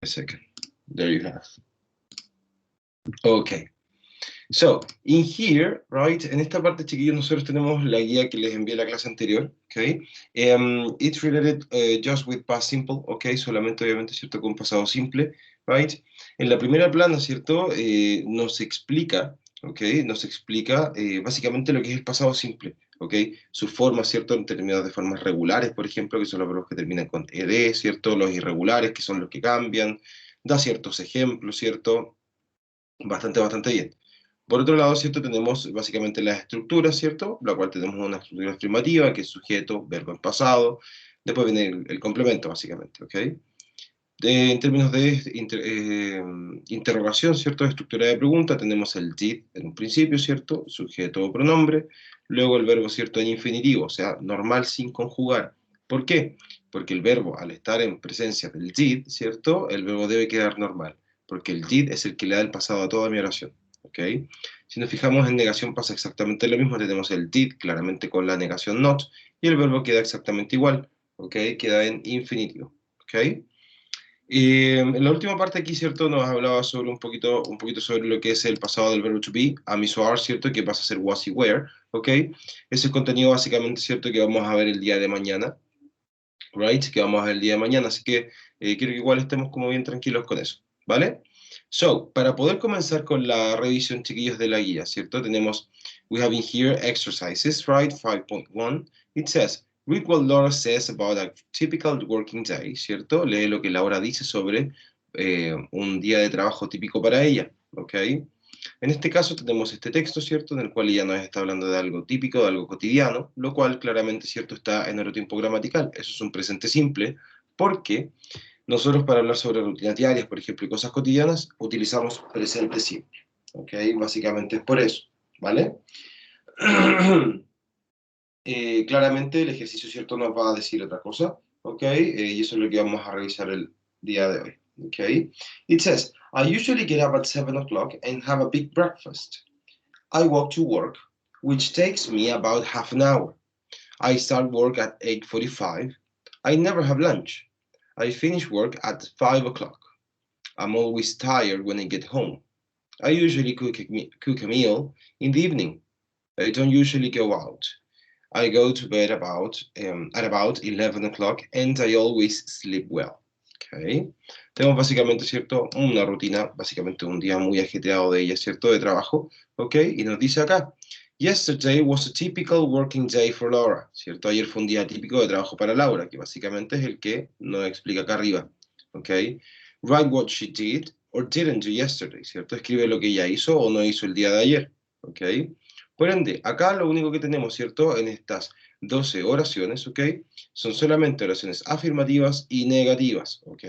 a second. There you have. Okay. So, in here, right, en esta parte, chiquillos, nosotros tenemos la guía que les envié la clase anterior, okay? It's related just with past simple, okay? Solamente, obviamente, ¿cierto? Con pasado simple, right? En la primera plana, ¿cierto? Nos explica, okay? Nos explica básicamente lo que es el pasado simple, okay? Sus formas, ¿cierto? En términos de formas regulares, por ejemplo, que son los verbos que terminan con ed, ¿cierto? Los irregulares, que son los que cambian, da ciertos ejemplos, ¿cierto? Bastante bien. Por otro lado, ¿cierto? Tenemos básicamente las estructuras, ¿cierto? La cual tenemos una estructura afirmativa, que es sujeto, verbo en pasado. Después viene el complemento, básicamente, ¿ok? En términos de interrogación, ¿cierto? Estructura de pregunta, tenemos el did en un principio, ¿cierto? Sujeto o pronombre. Luego el verbo, ¿cierto? En infinitivo, o sea, normal sin conjugar. ¿Por qué? Porque el verbo, al estar en presencia del did, ¿cierto? El verbo debe quedar normal, porque el did es el que le da el pasado a toda mi oración, ¿ok? Si nos fijamos en negación pasa exactamente lo mismo, tenemos el did claramente con la negación not, y el verbo queda exactamente igual, ¿ok? Queda en infinitivo, ¿ok? En la última parte aquí, ¿cierto? Nos hablaba sobre un poquito sobre lo que es el pasado del verbo to be, am, is, or are, ¿cierto? Que pasa a ser was y were, ¿ok? Ese es el contenido básicamente, ¿cierto? Que vamos a ver el día de mañana, right? Que vamos a ver el día de mañana, así que quiero que igual estemos como bien tranquilos con eso, ¿vale? So, para poder comenzar con la revisión, chiquillos, de la guía, ¿cierto? Tenemos, we have in here exercises, right? 5.1, it says, read what Laura says about a typical working day, ¿cierto? Lee lo que Laura dice sobre un día de trabajo típico para ella, ¿ok? En este caso tenemos este texto, ¿cierto? En el cual ella nos está hablando de algo típico, de algo cotidiano, lo cual claramente, ¿cierto? Está en oro tiempo gramatical. Eso es un presente simple, porque nosotros para hablar sobre rutinas diarias, por ejemplo, y cosas cotidianas, utilizamos presente simple, ¿ok? Básicamente es por eso, ¿vale? Claramente el ejercicio, ¿cierto? Nos va a decir otra cosa, ¿ok? Y eso es lo que vamos a revisar el día de hoy, ¿ok? It says, I usually get up at 7 o'clock and have a big breakfast. I walk to work, which takes me about half an hour. I start work at 8:45. I never have lunch. I finish work at 5 o'clock. I'm always tired when I get home. I usually cook a meal in the evening. I don't usually go out. I go to bed at about 11 o'clock and I always sleep well. Okay. Tenemos básicamente, ¿cierto? Una rutina, básicamente un día muy ajetreado de ella, ¿cierto? De trabajo, ¿ok? Y nos dice acá, yesterday was a typical working day for Laura, ¿cierto? Ayer fue un día típico de trabajo para Laura, que básicamente es el que nos explica acá arriba, ¿ok? Write what she did or didn't do yesterday, ¿cierto? Escribe lo que ella hizo o no hizo el día de ayer, ¿ok? Por ende, acá lo único que tenemos, ¿cierto? En estas 12 oraciones, ¿ok? Son solamente oraciones afirmativas y negativas, ¿ok?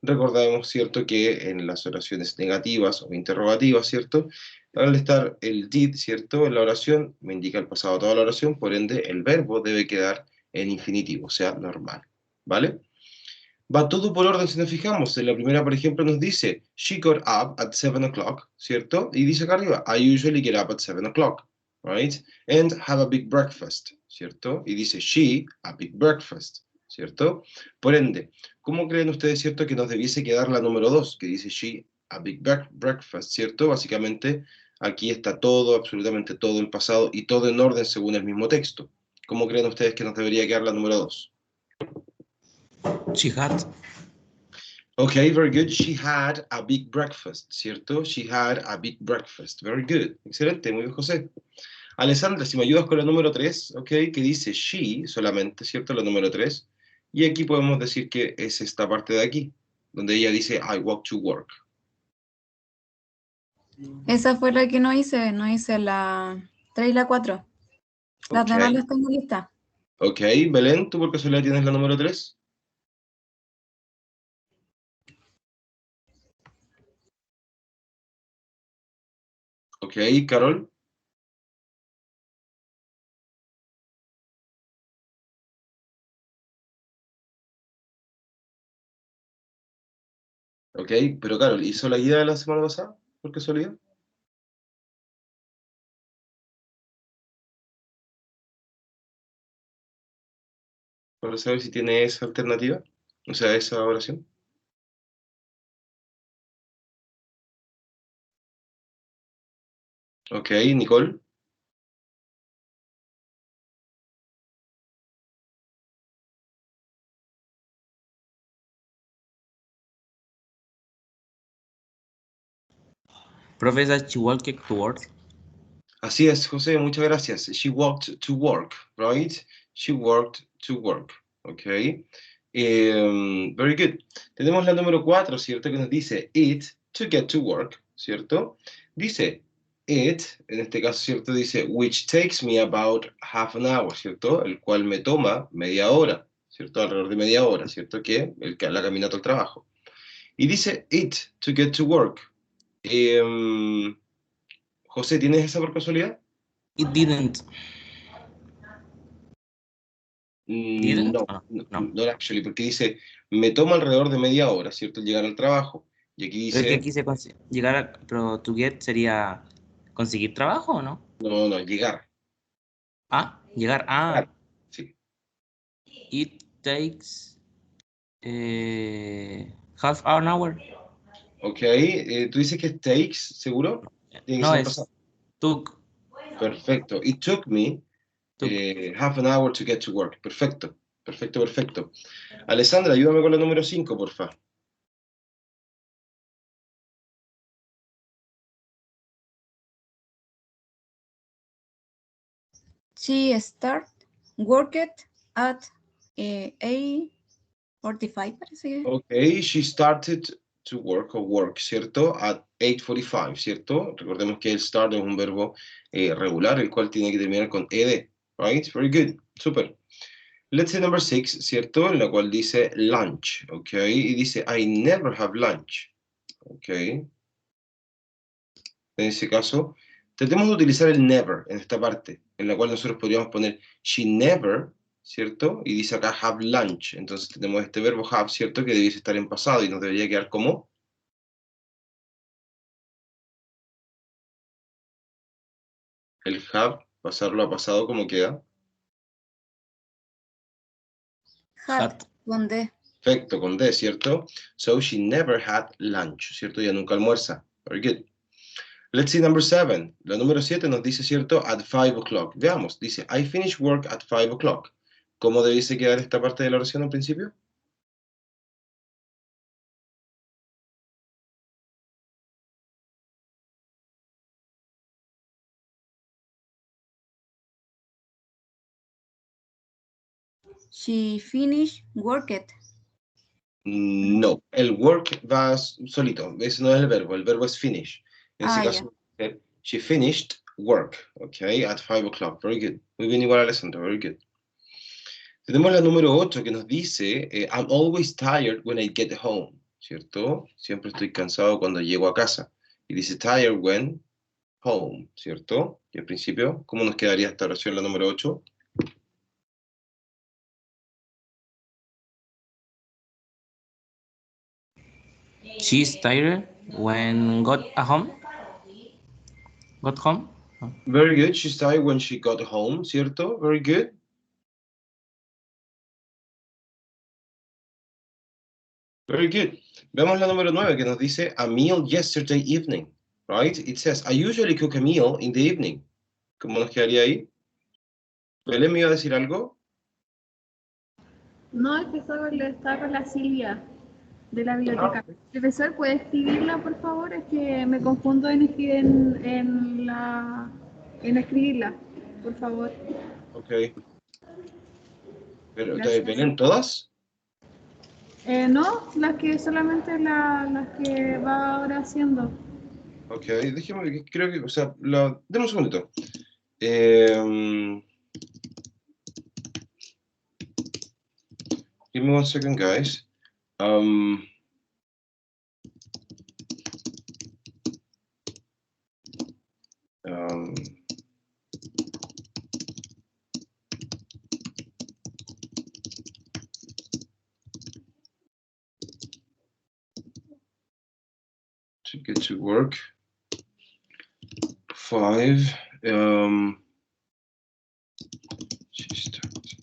Recordemos, ¿cierto? Que en las oraciones negativas o interrogativas, ¿cierto? Al estar el did, ¿cierto? En la oración, me indica el pasado de toda la oración, por ende, el verbo debe quedar en infinitivo, o sea, normal, ¿vale? Va todo por orden si nos fijamos. En la primera, por ejemplo, nos dice, she got up at 7 o'clock, ¿cierto? Y dice acá arriba, I usually get up at 7 o'clock, right? And have a big breakfast, ¿cierto? Y dice she, a big breakfast, ¿cierto? Por ende, ¿cómo creen ustedes, cierto, que nos debiese quedar la número 2, que dice she, a big breakfast, ¿cierto? Básicamente, aquí está todo, absolutamente todo el pasado y todo en orden según el mismo texto. ¿Cómo creen ustedes que nos debería quedar la número 2? She had. Okay, very good. She had a big breakfast, ¿cierto? She had a big breakfast. Very good. Excelente, muy bien, José. Alessandra, si me ayudas con la número 3, ok, que dice she solamente, ¿cierto? La número 3. Y aquí podemos decir que es esta parte de aquí, donde ella dice I walk to work. Esa fue la que no hice la 3 y la 4. Las Ok, demás las tengo listas. ok. Belén, ¿tú por casualidad tienes la número 3? Ok, Carol. Ok, pero Carol, ¿hizo la guía de la semana pasada? ¿Por casualidad? Para saber si tiene esa alternativa, o sea, esa oración. Ok, Nicole. Professor, she walked to work. Así es, José, muchas gracias. She walked to work, right? She walked to work, ok. Very good. Tenemos la número 4, ¿cierto? Que nos dice it to get to work, ¿cierto? Dice it, en este caso, ¿cierto? Dice which takes me about half an hour, ¿cierto? El cual me toma media hora, ¿cierto? Alrededor de media hora, ¿cierto? La caminata al trabajo. Y dice it to get to work. José, ¿tienes esa por casualidad? It didn't. Didn't? No, Oh, no, no. no actually, porque dice, me toma alrededor de media hora, ¿cierto? El llegar al trabajo. Y aquí Pero es que dice, quise llegar a... Pero to get sería conseguir trabajo, ¿o no? no, no, llegar. Ah, llegar. Llegar, Ah, sí. it takes half an hour. Ok, tú dices que takes, ¿seguro? Tiene que No, ser en es pasado. took. Perfecto. It took me Took. half an hour to get to work. Perfecto, perfecto, perfecto. Alessandra, ayúdame con la número 5, porfa. She worked at 8:45, parece que. Ok, she started to work, ¿cierto? At 8:45, ¿cierto? Recordemos que el start es un verbo regular, el cual tiene que terminar con ed, right? Very good, super. Let's say number 6, ¿cierto? En la cual dice lunch, ok? Y dice I never have lunch, ok? En ese caso, tratemos de utilizar el never en esta parte, en la cual nosotros podríamos poner she never, ¿cierto? Y dice acá have lunch. Entonces tenemos este verbo have, ¿cierto? Que debiese estar en pasado y nos debería quedar como el have, pasarlo a pasado como queda. Had, Hat. con D. Perfecto, con D, ¿cierto? So she never had lunch, ¿cierto? Ya nunca almuerza. Very good. Let's see number 7. La número 7 nos dice, ¿cierto? At 5 o'clock. Veamos, dice I finish work at 5 o'clock. ¿Cómo debiese quedar esta parte de la oración al principio? She finished worked. No, el work va solito, ese no es el verbo es finish. En ese Ah, ya. caso, she finished work, ok, at 5 o'clock, very good. Muy bien, igual Alessandro, very good. Tenemos la número 8 que nos dice, I'm always tired when I get home, ¿cierto? Siempre estoy cansado cuando llego a casa. Y dice tired when home, ¿cierto? Y al principio, ¿cómo nos quedaría esta oración, la número 8? She's tired when got home. Got home. Oh. Very good, she's tired when she got home, ¿cierto? Very good. Very good. Veamos la número 9 que nos dice a meal yesterday evening, right? It says, I usually cook a meal in the evening. ¿Cómo nos quedaría ahí? ¿Belén me iba a decir algo? No, es que está con la Silvia de la Ah, biblioteca. ok. Profesor, ¿puede escribirla, por favor? Es que me confundo en escribirla, por favor. Ok. Pero, Gracias. ¿Belén todas? No, las que va ahora haciendo. Ok, déjeme, creo que, o sea, deme un segundito. Give me 1 second, guys. Um, to get to work. 5. She starts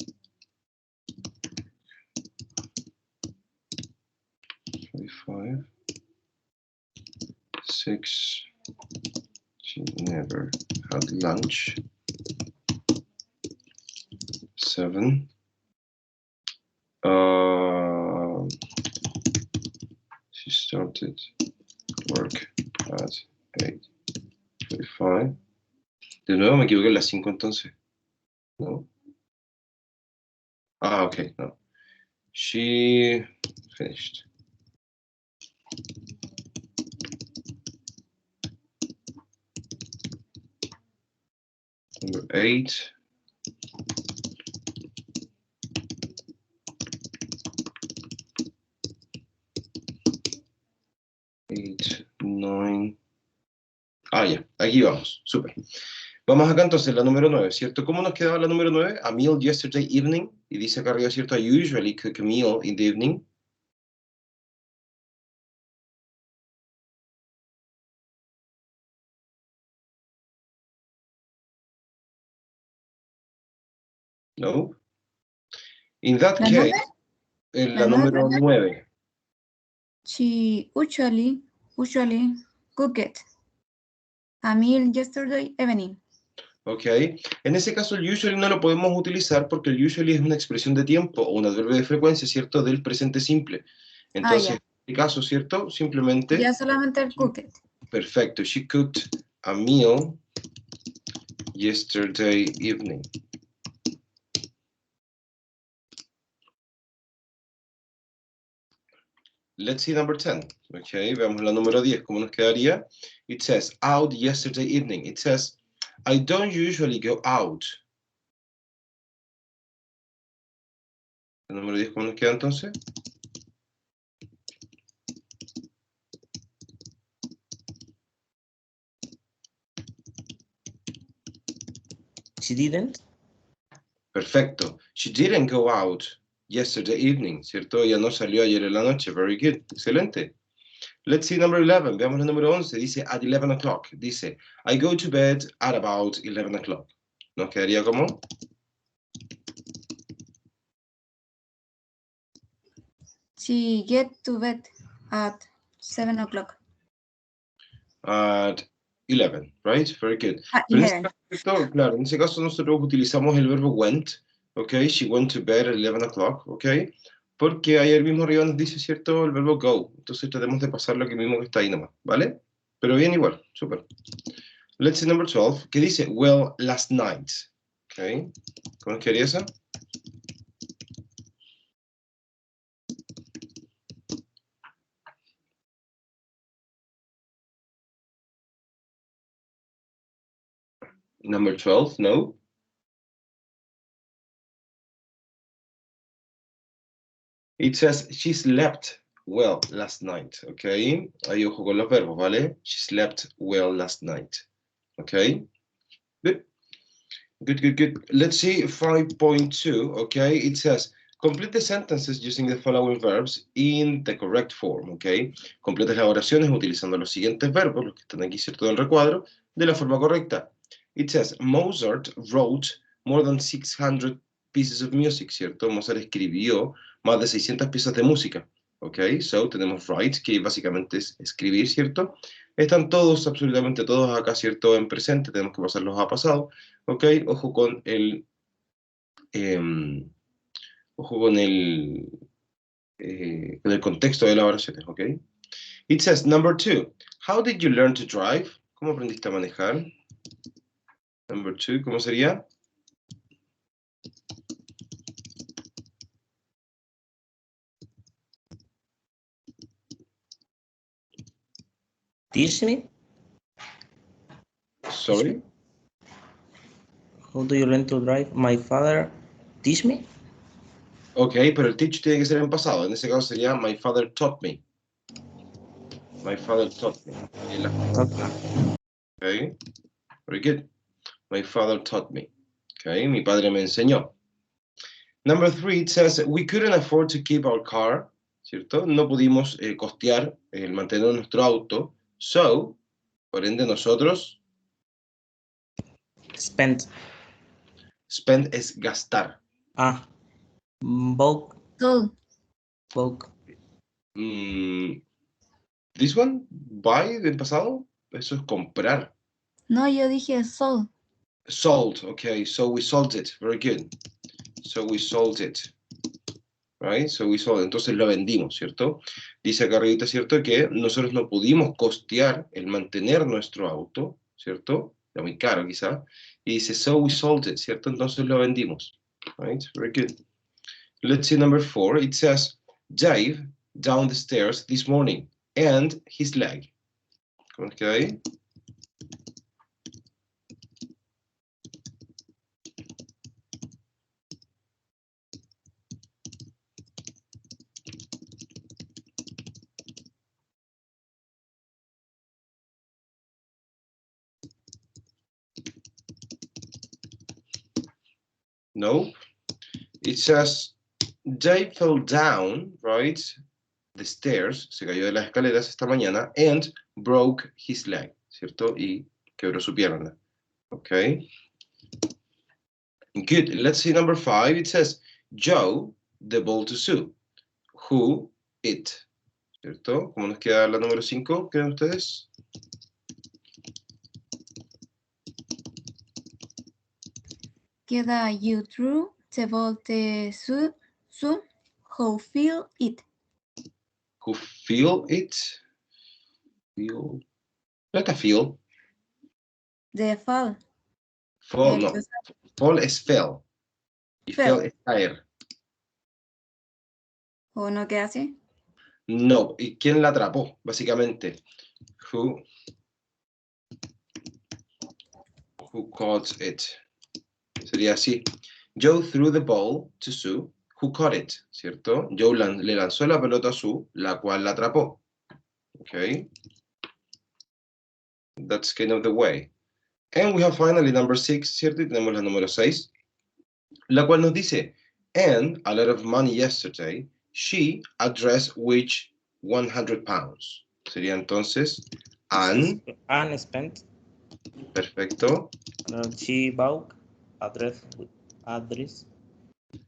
5. 6. She never had lunch. 7. She started work at 8:45. De nuevo me equivoqué en las 5 entonces. ¿No? Ah, ok, no. She finished. Number 8. Eight, 9. Ah, ya, aquí vamos, súper. Vamos acá entonces, la número 9, ¿cierto? ¿Cómo nos quedaba la número 9? A meal yesterday evening. Y dice acá arriba, ¿cierto? I usually cook a meal in the evening. No. In that ¿La case, nueve? en ¿La la número 9. She usually cooked a meal yesterday evening. ¿Ok? En ese caso, el usually no lo podemos utilizar porque el usually es una expresión de tiempo o un adverbio de frecuencia, ¿cierto? Del presente simple. Entonces, ya. en este caso, ¿cierto? Simplemente... Ya solamente el cooked. Perfecto. She cooked a meal yesterday evening. Let's see number 10. Okay, veamos la número 10. ¿Cómo nos quedaría? It says, out yesterday evening. It says, I don't usually go out. La número 10, ¿cómo nos queda entonces? She didn't. Perfecto. She didn't go out yesterday evening, ¿cierto? Ella no salió ayer en la noche. Very good. Excelente. Let's see number 11. Veamos la número 11. Dice, at 11 o'clock. Dice, I go to bed at about 11 o'clock. ¿Nos quedaría como? She get to bed at 7 o'clock. At 11, right? Very good. At Pero en ese 11. caso, claro, en ese caso nosotros utilizamos el verbo went, ¿ok? She went to bed at 11 o'clock, ¿ok? Porque ayer mismo arriba nos dice, ¿cierto? El verbo go. Entonces tratemos de pasar lo que mismo que está ahí nomás, ¿vale? Pero bien igual, súper. Let's see number 12, que dice, well, last night, ¿ok? ¿Cómo es que haría esa? Number 12, no. It says she slept well last night, ¿ok? Ahí ojo con los verbos, ¿vale? She slept well last night, ¿ok? Good. Good. Let's see 5.2, ¿ok? It says complete the sentences using the following verbs in the correct form, ¿ok? Completa las oraciones utilizando los siguientes verbos, los que están aquí, ¿cierto? Del recuadro, de la forma correcta. It says Mozart wrote more than 600 pieces of music, ¿cierto? Mozart escribió más de 600 piezas de música, ¿ok? So, tenemos write, que básicamente es escribir, ¿cierto? Están todos, absolutamente todos acá, ¿cierto? En presente, tenemos que pasarlos a pasado, ¿ok? Ojo con el... con el contexto de las oraciones, ¿ok? It says, number 2, how did you learn to drive? ¿Cómo aprendiste a manejar? Number 2, ¿cómo sería? Teach me. Sorry? How do you learn to drive? My father teach me. Ok, pero el teach tiene que ser en pasado. En ese caso sería my father taught me. My father taught me. Ok, very good. My father taught me. Ok, mi padre me enseñó. Number 3, it says, we couldn't afford to keep our car, ¿cierto? No pudimos costear el mantener nuestro auto. So, por ende, nosotros... Spend. Spend es gastar. Bulk. This one, buy, del pasado, eso es comprar. No, yo dije sold. Sold, okay, so we sold it, very good. So we sold it, right? So we sold, entonces lo vendimos, ¿cierto? Dice acá arriba, ¿cierto? Que nosotros no pudimos costear el mantener nuestro auto, ¿cierto? Era muy caro quizá. Y dice, so we sold it, ¿cierto? Entonces lo vendimos, right? Very good. Let's see number 4. It says, Dave down the stairs this morning and his leg. ¿Cómo nos queda ahí? No. It says, Dave fell down, right? The stairs, se cayó de las escaleras esta mañana, and broke his leg, ¿cierto? Y quebró su pierna. Okay. Good. Let's see number 5. It says, Joe the ball to Sue. Who it? ¿Cierto? ¿Cómo nos queda la número 5? ¿Creen ustedes? Queda you threw the ball to Sue. Who feel it? Who feel it? Feel. No está feel. The fall. Fall, El no. que Fall es fell. Y Fell. fell es caer. ¿O no queda así? No. ¿Y quién la atrapó? Básicamente. Who caught it? Sería así. Joe threw the ball to Sue, who caught it, ¿cierto? Joe le lanzó la pelota a Sue, la cual la atrapó. Okay. That's kind of the way. And we have finally number 6, ¿cierto? Y tenemos la número 6, la cual nos dice, and a lot of money yesterday, she addressed which 100 pounds. Sería entonces, and, Anne spent. perfecto. She bought address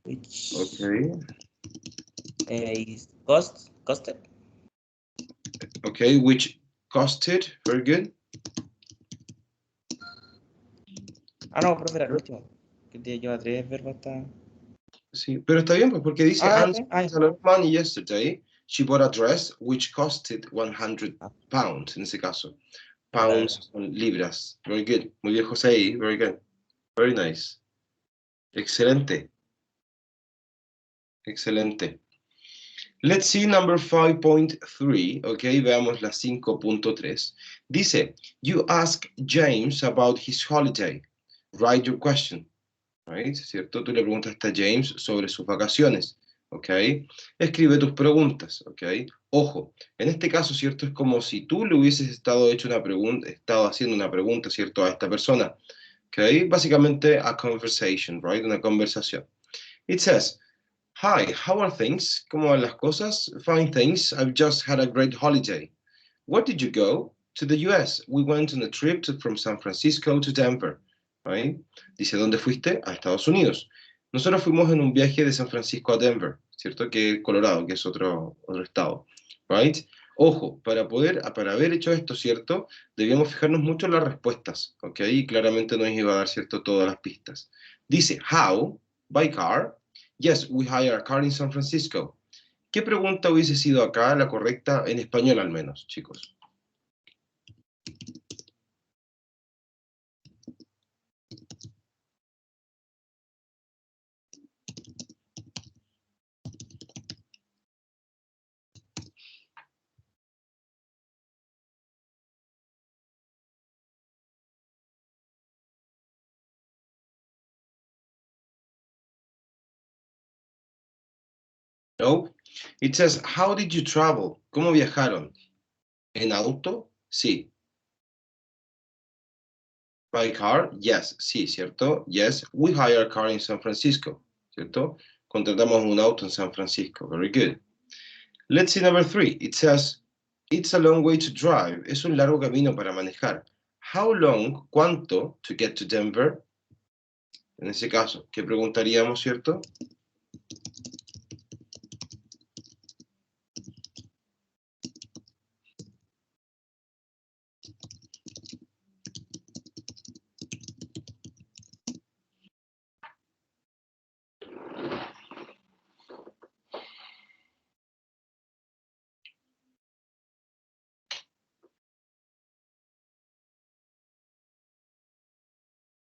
which Okay. is costed. Okay, which costed, very good. Ah, no, profe, era el último. Que lleva 3 verbos hasta. Sí, pero está bien, pues, porque dice, Ah, and ok. Ah, spent a lot of money yesterday, she bought a dress which costed 100 pounds, en ese caso. Pounds son libras. Very good. Muy bien, José. Very good. Very nice. Excelente. Excelente. Let's see number 5.3. Ok, veamos la 5.3. Dice, you ask James about his holiday. Write your question. Right, ¿cierto? Tú le preguntaste a James sobre sus vacaciones. Ok. Escribe tus preguntas. Ok. Ojo, en este caso, ¿cierto? Es como si tú le hubieses estado haciendo una pregunta, ¿cierto? A esta persona. Ok. Básicamente, a conversation, right? Una conversación. It says, hi, how are things? ¿Cómo van las cosas? Fine, thanks. I've just had a great holiday. Where did you go? To the US. We went on a trip from San Francisco to Denver. Right? Dice, ¿dónde fuiste? A Estados Unidos. Nosotros fuimos en un viaje de San Francisco a Denver, ¿cierto? Que es Colorado, que es otro estado. Right? Ojo, para haber hecho esto, ¿cierto? Debíamos fijarnos mucho en las respuestas, ¿ok? Y claramente nos iba a dar, ¿cierto? Todas las pistas. Dice, how? By car? Yes, we hired a car in San Francisco. ¿Qué pregunta hubiese sido acá la correcta en español al menos, chicos? No. It says, how did you travel? ¿Cómo viajaron? ¿En auto? Sí. By car? Yes. Sí, ¿cierto? Yes. We hired a car in San Francisco. ¿Cierto? Contratamos un auto en San Francisco. Very good. Let's see number 3. It says, it's a long way to drive. Es un largo camino para manejar. How long? ¿Cuánto? To get to Denver. En ese caso, ¿qué preguntaríamos, cierto?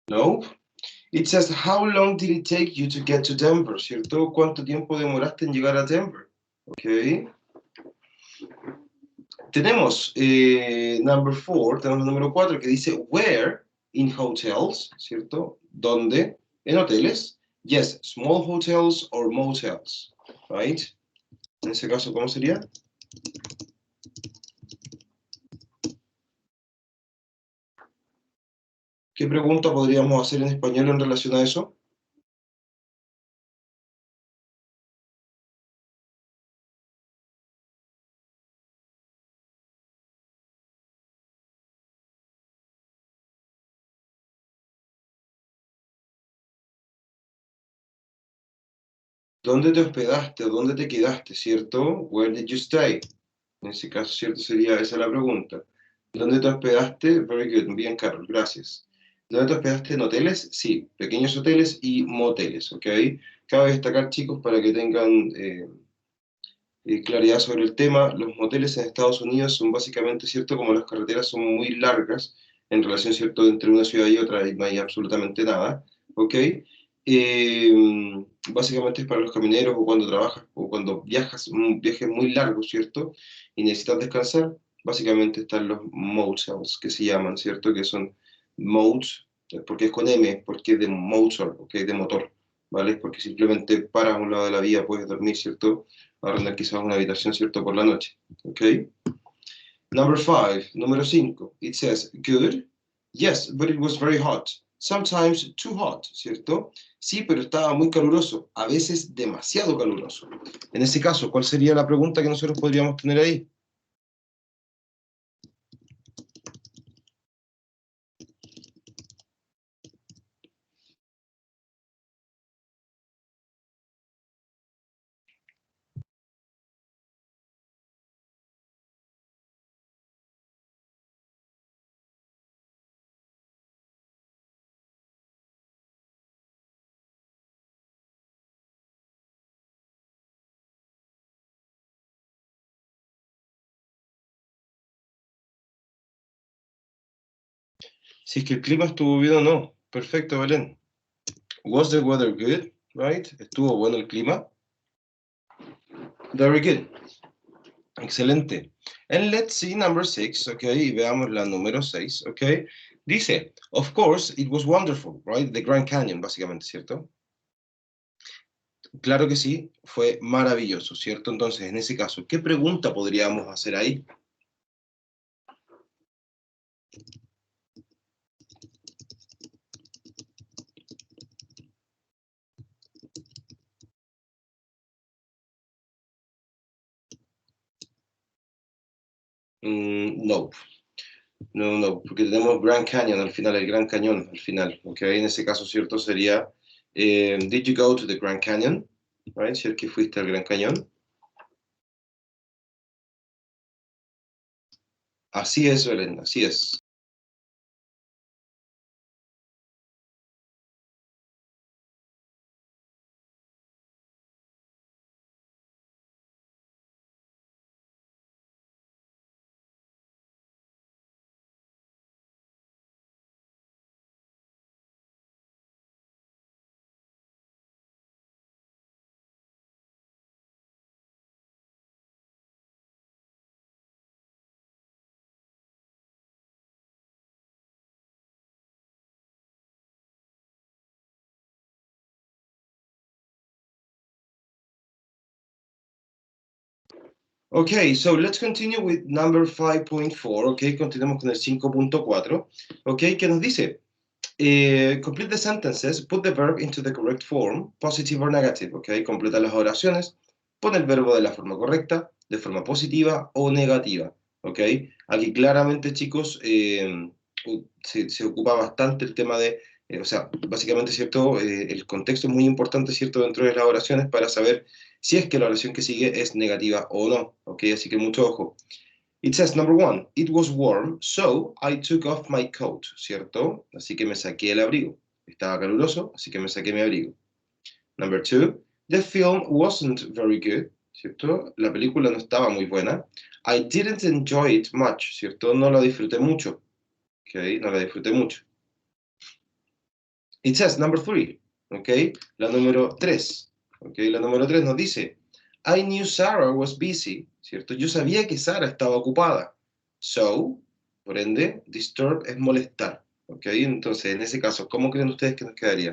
No. It says, how long did it take you to get to Denver? ¿Cierto? ¿Cuánto tiempo demoraste en llegar a Denver? Ok. Tenemos number 4, tenemos el número 4 que dice where in hotels, ¿cierto? ¿Dónde? En hoteles. Yes, small hotels or motels, right? En ese caso, ¿cómo sería? ¿Qué pregunta podríamos hacer en español en relación a eso? ¿Dónde te hospedaste o dónde te quedaste, cierto? Where did you stay? En ese caso, cierto, sería esa la pregunta. ¿Dónde te hospedaste? Very good, bien, Carol, gracias. ¿Dónde te hospedaste? ¿En hoteles? Sí, pequeños hoteles y moteles, ¿ok? Cabe destacar, chicos, para que tengan claridad sobre el tema, los moteles en Estados Unidos son básicamente, ¿cierto? Como las carreteras son muy largas en relación, ¿cierto? Entre una ciudad y otra y no hay absolutamente nada, ¿ok? Básicamente es para los camineros o cuando trabajas o cuando viajas, un viaje muy largo, ¿cierto? Y necesitas descansar, básicamente están los motels que se llaman, ¿cierto? Que son modes, porque es con M, porque es de motor, ¿ok? De motor, ¿vale? Porque simplemente paras a un lado de la vía, puedes dormir, ¿cierto? Arrendar quizás una habitación, ¿cierto? Por la noche, ¿ok? Number 5, número 5. It says, good. Yes, but it was very hot. Sometimes too hot, ¿cierto? Sí, pero estaba muy caluroso. A veces demasiado caluroso. En ese caso, ¿cuál sería la pregunta que nosotros podríamos tener ahí? Si es que el clima estuvo bien o no. Perfecto, Belén. Was the weather good? Right? ¿Estuvo bueno el clima? Very good. Excelente. And let's see number 6, ok, y veamos la número 6, ok. Dice, of course, it was wonderful, right? The Grand Canyon, básicamente, ¿cierto? Claro que sí, fue maravilloso, ¿cierto? Entonces, en ese caso, ¿qué pregunta podríamos hacer ahí? No, no, porque tenemos Grand Canyon al final, el Gran Cañón al final, ok. En ese caso, ¿cierto? Sería, did you go to the Grand Canyon? Right, si es que fuiste al Gran Cañón. Así es, Belén, así es. Ok, so let's continue with number 5.4, ok, continuemos con el 5.4, ok, que nos dice, complete the sentences, put the verb into the correct form, positive or negative, ok, completa las oraciones, pon el verbo de la forma correcta, de forma positiva o negativa, ok, aquí claramente, chicos, se ocupa bastante el tema de, o sea, básicamente, ¿cierto? El contexto es muy importante, ¿cierto? Dentro de las oraciones para saber si es que la oración que sigue es negativa o no, ¿ok? Así que mucho ojo. It says, number 1, it was warm, so I took off my coat, ¿cierto? Así que me saqué el abrigo. Estaba caluroso, así que me saqué mi abrigo. Number 2, the film wasn't very good, ¿cierto? La película no estaba muy buena. I didn't enjoy it much, ¿cierto? No la disfruté mucho, ¿ok? No la disfruté mucho. It says number 3, okay? La número 3, okay? La número 3 nos dice, I knew Sarah was busy, ¿cierto? Yo sabía que Sara estaba ocupada. So, por ende, disturb es molestar, ¿ok? Entonces, en ese caso, ¿cómo creen ustedes que nos quedaría?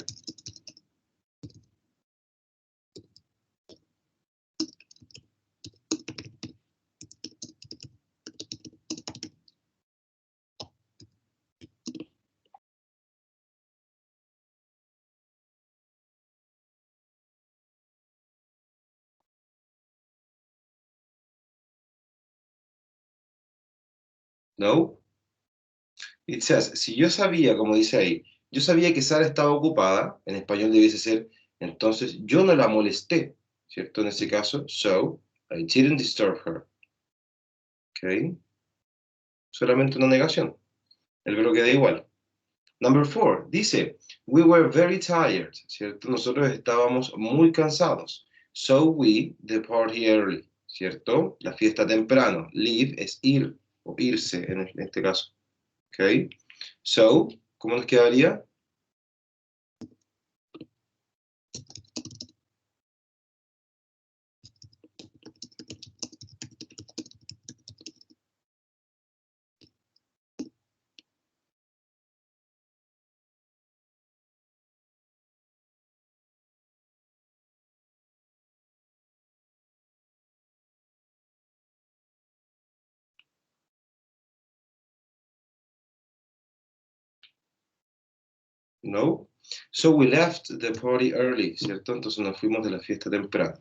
No? It says, si yo sabía, como dice ahí, yo sabía que Sara estaba ocupada, en español debiese ser, entonces yo no la molesté, ¿cierto? En ese caso, so, I didn't disturb her. ¿Ok? Solamente una negación. El verbo queda igual. Number 4, dice, we were very tired, ¿cierto? Nosotros estábamos muy cansados. So we depart early, ¿cierto? La fiesta temprano. Leave es ir o irse en este caso. ¿Ok? So, ¿cómo nos quedaría? No. So we left the party early, ¿cierto? Entonces nos fuimos de la fiesta temprano.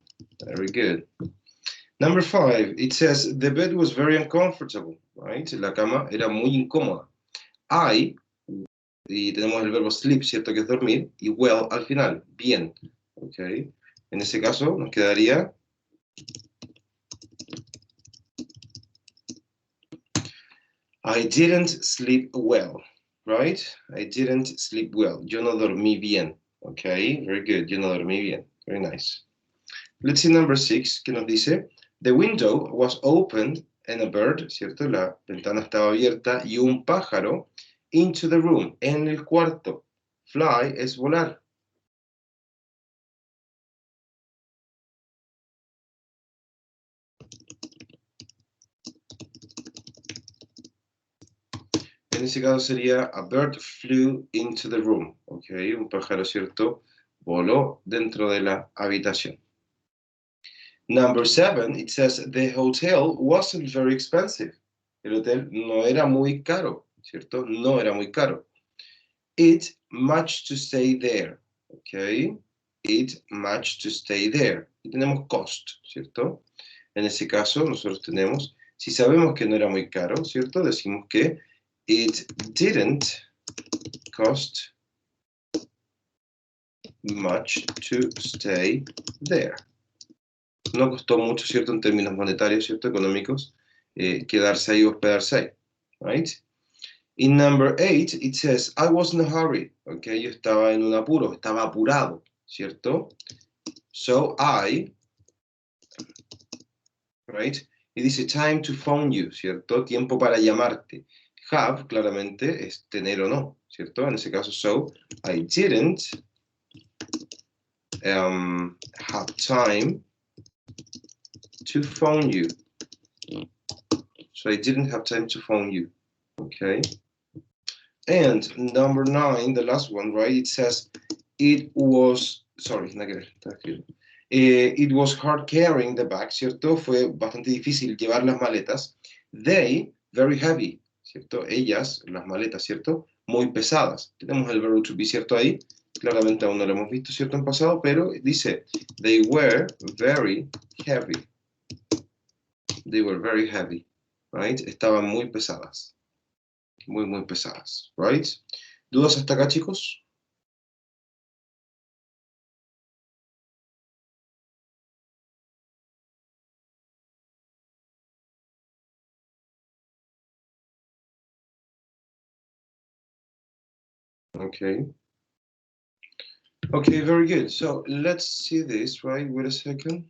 Very good. Number 5, it says, the bed was very uncomfortable, right? La cama era muy incómoda. Y tenemos el verbo sleep, ¿cierto? Que es dormir, y well al final, bien, ¿ok? En ese caso nos quedaría I didn't sleep well, right? I didn't sleep well. Yo no dormí bien, ¿ok? Very good, yo no dormí bien. Very nice. Let's see number 6, que nos dice, the window was opened and a bird, ¿cierto? La ventana estaba abierta y un pájaro into the room, en el cuarto. Fly es volar. En ese caso sería a bird flew into the room, ¿ok? Un pájaro, ¿cierto? Voló dentro de la habitación. Number 7, it says the hotel wasn't very expensive. El hotel no era muy caro, ¿cierto? No era muy caro. It much to stay there, ¿ok? It much to stay there. Y tenemos cost, ¿cierto? En ese caso nosotros tenemos, si sabemos que no era muy caro, ¿cierto? Decimos que it didn't cost much to stay there. No costó mucho, ¿cierto? En términos monetarios, ¿cierto? Económicos, quedarse ahí o hospedarse ahí, right? In number 8, it says, I was in a hurry, ¿ok? Yo estaba en un apuro, estaba apurado, ¿cierto? So I, right? Y dice time to phone you, ¿cierto? Tiempo para llamarte. Have, claramente, es tener o no, ¿cierto? En ese caso, so, I didn't have time to phone you. So I didn't have time to phone you, okay? And number 9, the last one, right? It says, it was, sorry, no que ver, it was hard carrying the bag, ¿cierto? Fue bastante difícil llevar las maletas. They, very heavy, ¿cierto? Ellas, las maletas, ¿cierto? Muy pesadas. Tenemos el verbo to be, ¿cierto? Ahí. Claramente aún no lo hemos visto, ¿cierto? En pasado, pero dice, they were very heavy. They were very heavy, right? Estaban muy pesadas. Muy, muy pesadas, right? ¿Dudas hasta acá, chicos? Okay. Okay, very good. So let's see this, right? Wait a second.